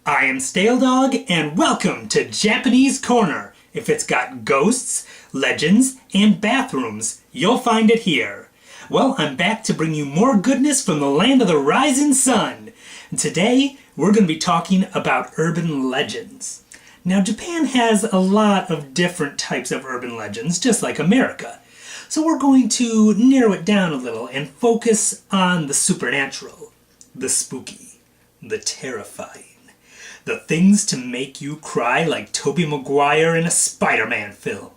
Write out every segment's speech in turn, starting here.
I am staledogg, and welcome to Japanese Corner. If it's got ghosts, legends, and bathrooms, you'll find it here. Well, I'm back to bring you more goodness from the land of the rising sun. And today, we're going to be talking about urban legends. Now, Japan has a lot of different types of urban legends, just like America. So we're going to narrow it down a little and focus on the supernatural, the spooky, the terrifying. The things to make you cry like Tobey Maguire in a Spider-Man film.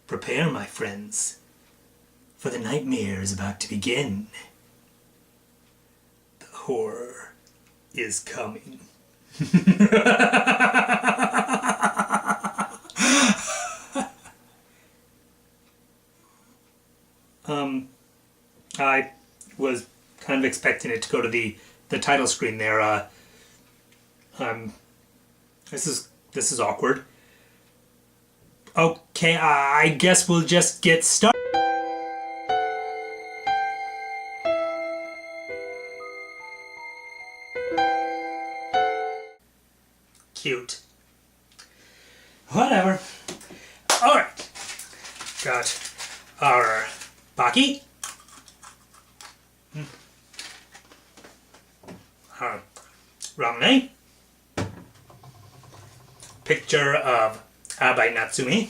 Prepare, my friends, for the nightmare is about to begin. The horror is coming. I was kind of expecting it to go to the title screen there. This is awkward. Okay, I guess we'll just get started. Cute. Whatever. Alright. Got our Baki. Our Ramune. Picture of Abai Natsumi.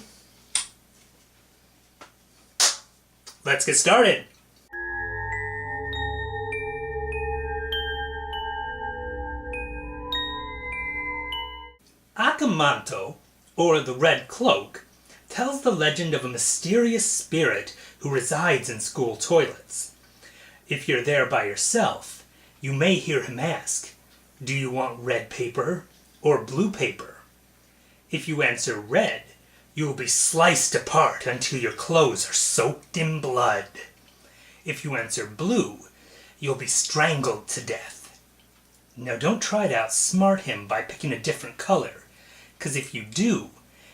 Let's get started. Akamanto, or the Red Cloak, tells the legend of a mysterious spirit who resides in school toilets. If you're there by yourself, you may hear him ask, "Do you want red paper or blue paper?" If you answer red, you will be sliced apart until your clothes are soaked in blood. If you answer blue, you'll be strangled to death. Now don't try to outsmart him by picking a different color, because if you do,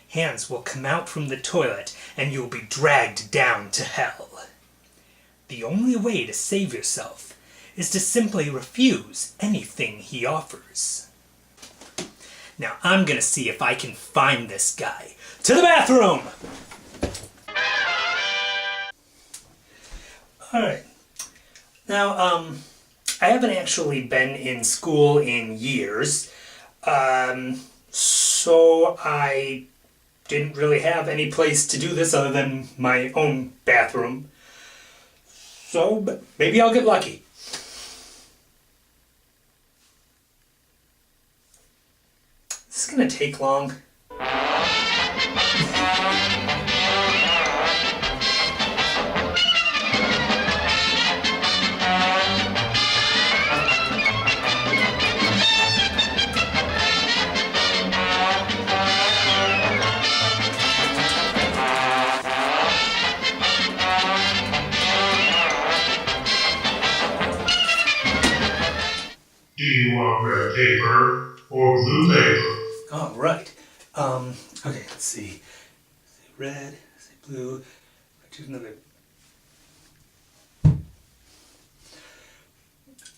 hands will come out from the toilet and you'll be dragged down to hell. The only way to save yourself is to simply refuse anything he offers. Now I'm gonna see if I can find this guy. To the bathroom! Alright. Now, I haven't actually been in school in years, so I didn't really have any place to do this other than my own bathroom. So, but maybe I'll get lucky. Is this gonna take long? Do you want red paper or blue paper? Oh, right. Okay, let's see. Say red, say blue. Choose another.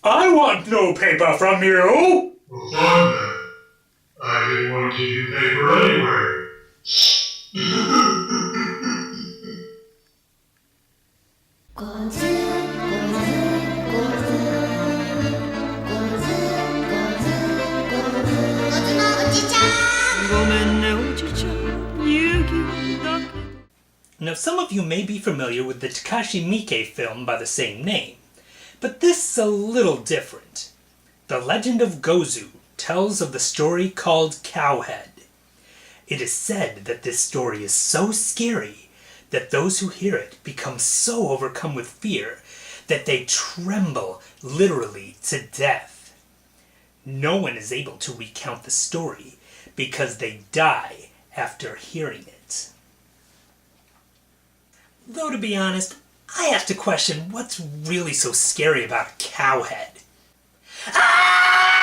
I want no paper from you! Well, fine then. I didn't want to give you paper anyway. Now, some of you may be familiar with the Takashi Miike film by the same name, but this is a little different. The Legend of Gozu tells of the story called Cowhead. It is said that this story is so scary that those who hear it become so overcome with fear that they tremble literally to death. No one is able to recount the story because they die after hearing it. Though, to be honest, I have to question what's really so scary about a cowhead. Ah!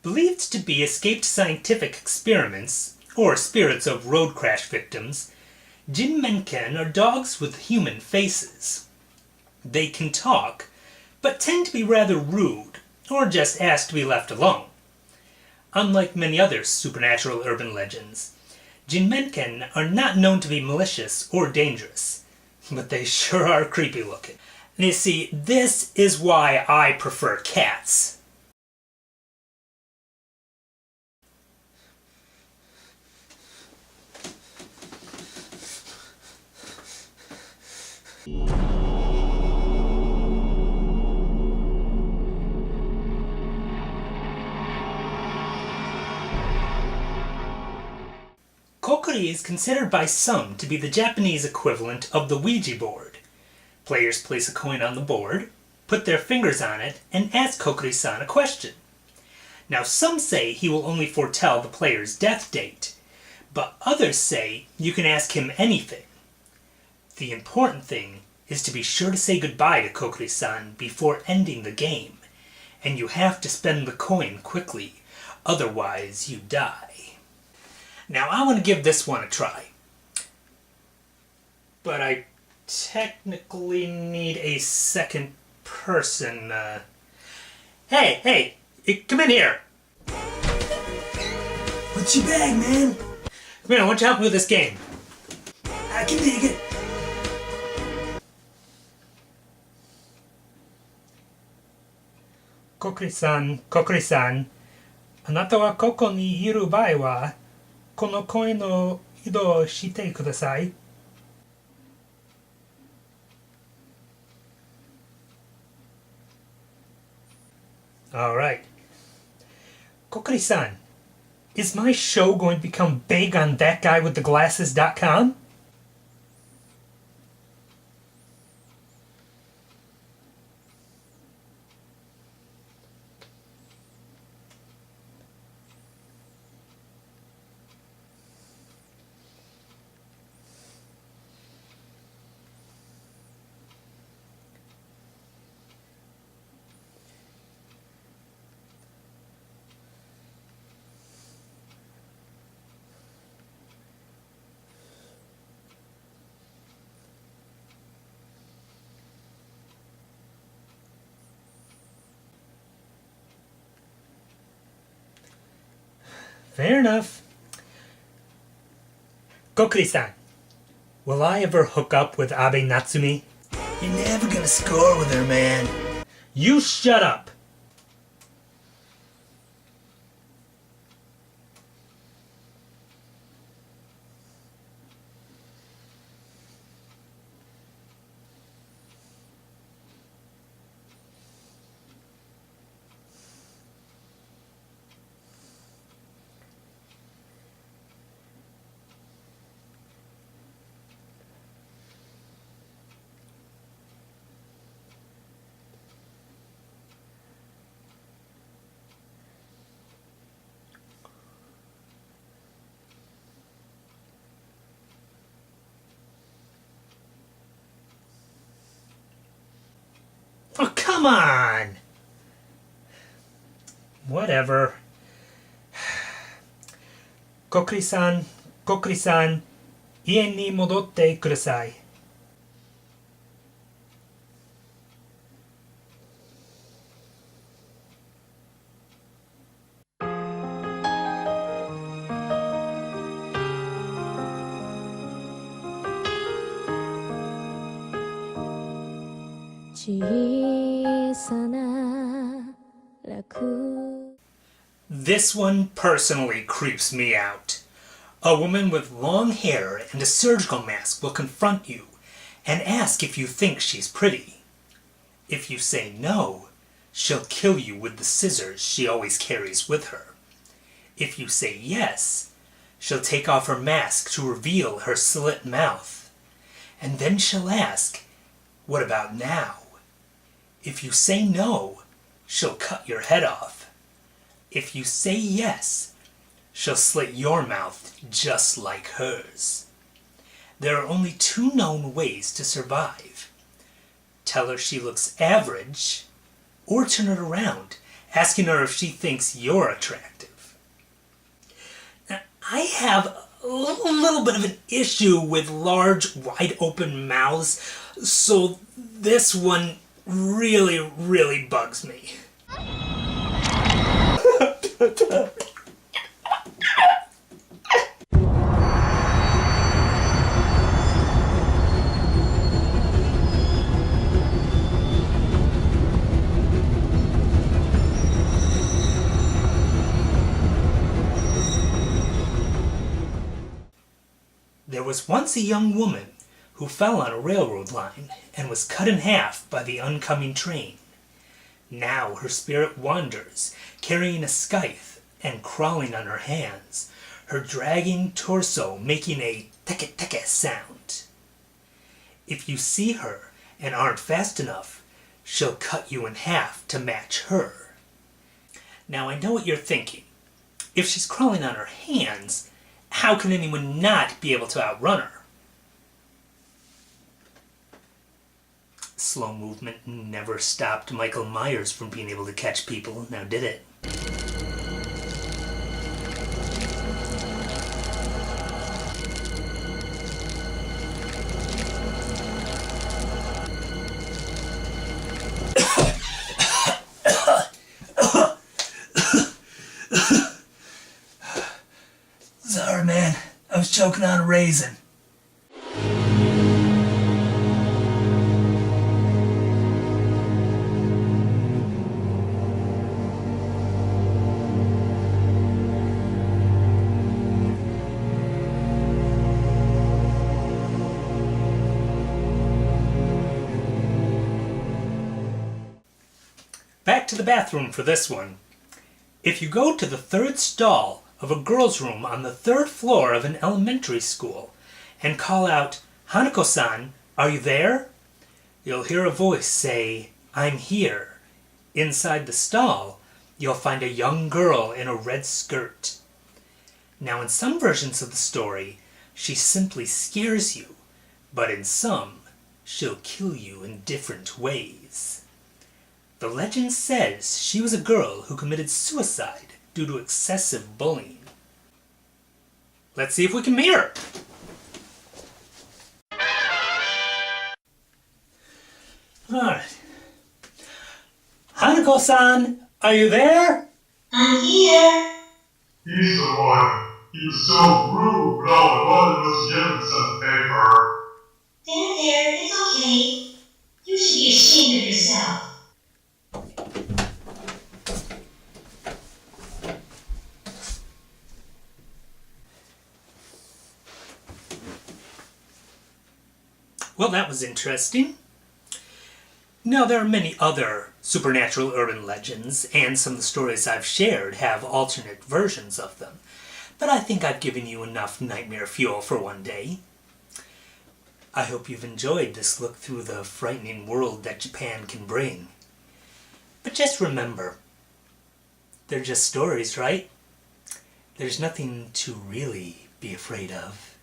Believed to be escaped scientific experiments, or spirits of road crash victims, Jinmenken are dogs with human faces. They can talk, but tend to be rather rude, or just ask to be left alone. Unlike many other supernatural urban legends, Jinmenken are not known to be malicious or dangerous, but they sure are creepy looking. And you see, this is why I prefer cats. Kokiri is considered by some to be the Japanese equivalent of the Ouija board. Players place a coin on the board, put their fingers on it, and ask Kokiri-san a question. Now some say he will only foretell the player's death date, but others say you can ask him anything. The important thing is to be sure to say goodbye to Kokiri-san before ending the game, and you have to spend the coin quickly, otherwise you die. Now I want to give this one a try, but I technically need a second person. Hey, come in here. What's your bag, man? Come here, I want you to help me with this game. I can dig it. Kokiri-san, あなたはここにいる場合は、このコインを移動してください。Alright. Kokiri-san, is my show going to become big on thatguywiththeglasses.com? Fair enough. Kokiri-san, will I ever hook up with Abe Natsumi? You're never gonna score with her, man. You shut up! Oh, come on! Whatever. Kokiri-san, 家に戻ってください。This one personally creeps me out. A woman with long hair and a surgical mask will confront you and ask if you think she's pretty. If you say no, she'll kill you with the scissors she always carries with her. If you say yes, she'll take off her mask to reveal her slit mouth. And then she'll ask, "What about now?" If you say no, she'll cut your head off. If you say yes, she'll slit your mouth just like hers. There are only two known ways to survive. Tell her she looks average, or turn it around, asking her if she thinks you're attractive. Now, I have little bit of an issue with large, wide-open mouths, so this one really bugs me. There was once a young woman who fell on a railroad line and was cut in half by the oncoming train. Now her spirit wanders, carrying a scythe and crawling on her hands, her dragging torso making a teke-teke sound. If you see her and aren't fast enough, she'll cut you in half to match her. Now I know what you're thinking. If she's crawling on her hands, how can anyone not be able to outrun her? Slow movement never stopped Michael Myers from being able to catch people, now did it? Sorry, man. I was choking on a raisin. Back to the bathroom for this one. If you go to the third stall of a girl's room on the third floor of an elementary school and call out, "Hanako-san, are you there?" you'll hear a voice say, "I'm here." Inside the stall, you'll find a young girl in a red skirt. Now in some versions of the story, she simply scares you, but in some, she'll kill you in different ways. The legend says she was a girl who committed suicide due to excessive bullying. Let's see if we can meet her. Alright. Hanako-san, are you there? I'm here. He's the one. He was so rude, but all I wanted was to give him some paper. There, it's okay. You should be ashamed of yourself. Well, that was interesting. Now, there are many other supernatural urban legends, and some of the stories I've shared have alternate versions of them. But I think I've given you enough nightmare fuel for one day. I hope you've enjoyed this look through the frightening world that Japan can bring. But just remember, they're just stories, right? There's nothing to really be afraid of.